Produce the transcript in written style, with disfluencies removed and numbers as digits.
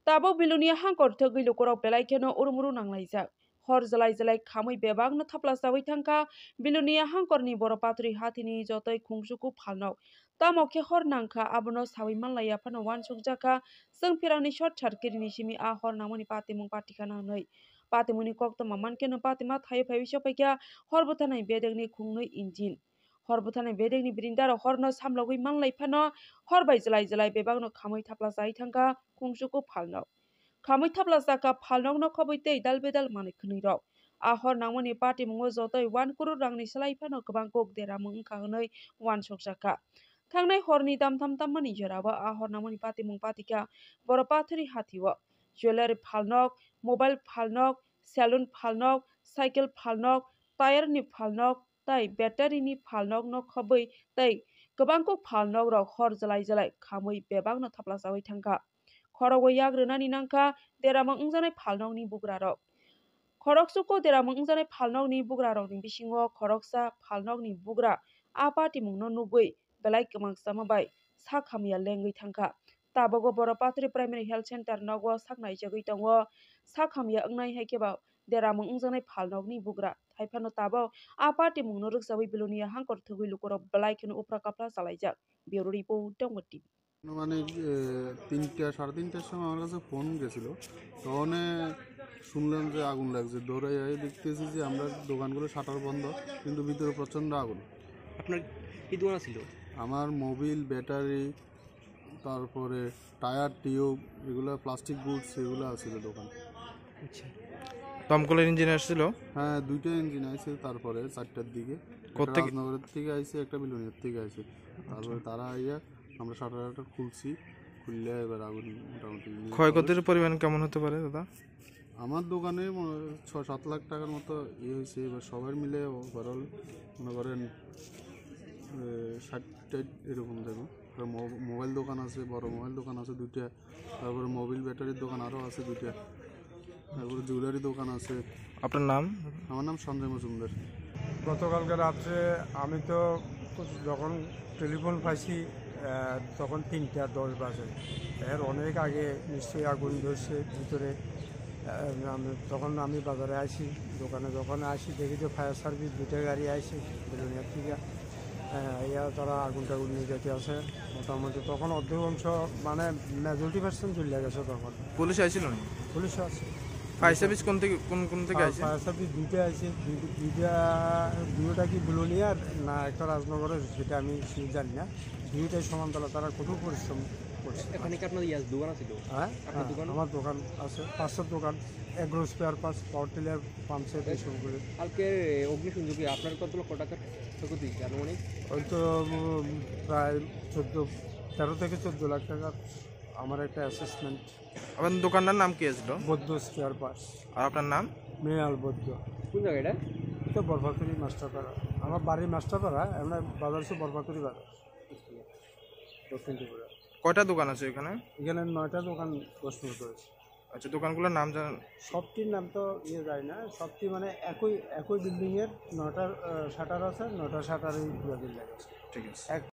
Tabo bilunia hangkor thogui lukorok belai keno urumuru nanglaijak. Hor jalai jalai khamui bebagno thaplasawui thangka bilunia hangkorni boro patri hatini jotoi khungsuku phalnok. Tamo khe hor nangkha abono sawi manlaya phano wansukjaka sung phirangni short circuit ni simi a hor namoni patimung patika nangnoi. Patimuni koktoma mankeno patima thayo phaiwi sopaikya hor buthanai bedegni khungnoi engine. Hor buthanai bedegni brindaro horno samlogui manlai phano hor bai jalai jalai bebagno khamui thaplasai thangka khungsuku phalnok. Khamui thaplasaka phalnokno khobui tei dalbedal manui khwnui rok. Ahor nangmani party mungo jotoi 1 crore rangni salai phano kwbang kok deramung wngkha hwnoi wansukjaka. Thangnai horni damtham tammani jorabo ahor nangmani party mung patika boro pathori hatio. Jewelry phalnok, mobile phalnok, salon phalnok, cycle phalnok, tire ni phalnok, tai battery ni phalnok no khobui tei kwbang kok phalnok rok hor jalai jalai khamui bebagno thaplasawui thangka. Khorogo yagrwnani nangkha deramung wngjanai phalnokni bugrarok. Khoroksuko deramung wngjanai phalnokni bugrarokni bisingo khoroksa phalnokni bugra a party mungno nugui belai kwmangchama bai sakhamya lengui thangka. Tabogo boro pathori primary health center nogo saknaijagui tongo. Sakhamya wngnai haikeba deramung wngjanai phalnokni bugra. Thaifano tabo a party mungno rwkjawi bilunia hangkor thogui lukorok belai kheno upra kapra chalaijak. Bureau report Dongor TV. মানে 3টা সাড়ে 3টার সময় আমার কাছে phone গেছিল, তখন শুনলাম যে আগুন লাগছে। দৌড়াই দেখতেছি যে আমরা দোকানগুলো শাটার বন্ধ, কিন্তু ভিতরে প্রচণ্ড আগুন। আপনার কি দোকান ছিল? আমার মোবিল, ব্যাটারি, তারপরে টায়ার, টিউব, এগুলো প্লাস্টিক গুডস এগুলো আছিল দোকান। আচ্ছা, দমকলের ইঞ্জিন আসছিল? হ্যাঁ, 2টা ইঞ্জিন আইছে। তারপরে 4টার দিকে রাজনগরের থেকে আইছে, একটা বিলুনিয়ার থেকে আইছে। তারপরে তারা আইয়া আমরা শাটার খুলছি, খুললে এবার আগুন মোটামুটি। ক্ষয়ক্ষতির পরিমাণ কেমন হতে পারে দাদা? আমার দোকানে 6-7 লাখ টাকার মতো ইয়ে হয়েছে। এবার সবাই মিলে ওভারঅল মনে করেন 60 এরকম দেবো। মোবাইল দোকান আছে, বড় মোবাইল দোকান আছে 2টা, তারপরে মোবিল ব্যাটারির দোকান আরও আছে 2টা, তারপরে জুয়েলারি দোকান আছে। আপনার নাম? আমার নাম সঞ্জয় মজুমদার। গতকালকে রাত্রে আমি তো যখন টেলিফোন পাইছি তখন 3:10 বাজে। এর অনেক আগে নিশ্চয়ই আগুন ধরছে ভিতরে। তখন আমি বাজারে আসি, দোকানে যখন আসি দেখি যে ফায়ার সার্ভিস 2টা গাড়ি আসে বিলুনিয়ার থেকে। তারা আগুন টাগুন নিয়ে যেতে আছে মোটামুটি। তখন অর্ধেকাংশ মানে মেজরিটি% চলে গেছে। তখন পুলিশ আইছিল না? পুলিশ আছে। ফায়ার সার্ভিস কোন থেকে আসে? ফায়ার সার্ভিস 2টা আছে। দুইটা কি বিলুনিয়ার না একটা রাজনগরের, সেটা আমি জানি না। 2টাই সমান্তরাল, তারা কঠোর পরিশ্রম করছে। এখানে কি আপনার দোকান আছে? হ্যাঁ, আমার দোকান আছে, 500 দোকান, agro spare parts, power tiller, pump set এসব করে। কালকে অগ্নিসংযোগে আপনার কতগুলো টাকার ক্ষতি আনুমানিক? ওই তো প্রায় 13 থেকে 14 লাখ টাকার আমার একটা অ্যাসেসমেন্ট। আপনার দোকানটার নাম কি ছিল? বৌদ্ধ স্পেয়ার পার্টস। আর আপনার নাম? মৃণাল বৌদ্ধ। কোন জায়গা এটা? এটা বরফাতুরি মাস্টারপাড়া। আমার বাড়ি মাস্টারপাড়া, আমরা বাজার হচ্ছে বরফাতুরি বাজার, দক্ষিণ ত্রিপুরা। কয়টা দোকান আছে এখানে? এখানে 9টা দোকান প্রশ্ন করেছে। আচ্ছা, দোকানগুলোর নাম জানেন? সবটির নাম তো যায় না, সবটি মানে একই বিল্ডিংয়ের 9টা শাটার আছে, 9টা শাটারই পুরো বিল্ডিং আছে। ঠিক আছে।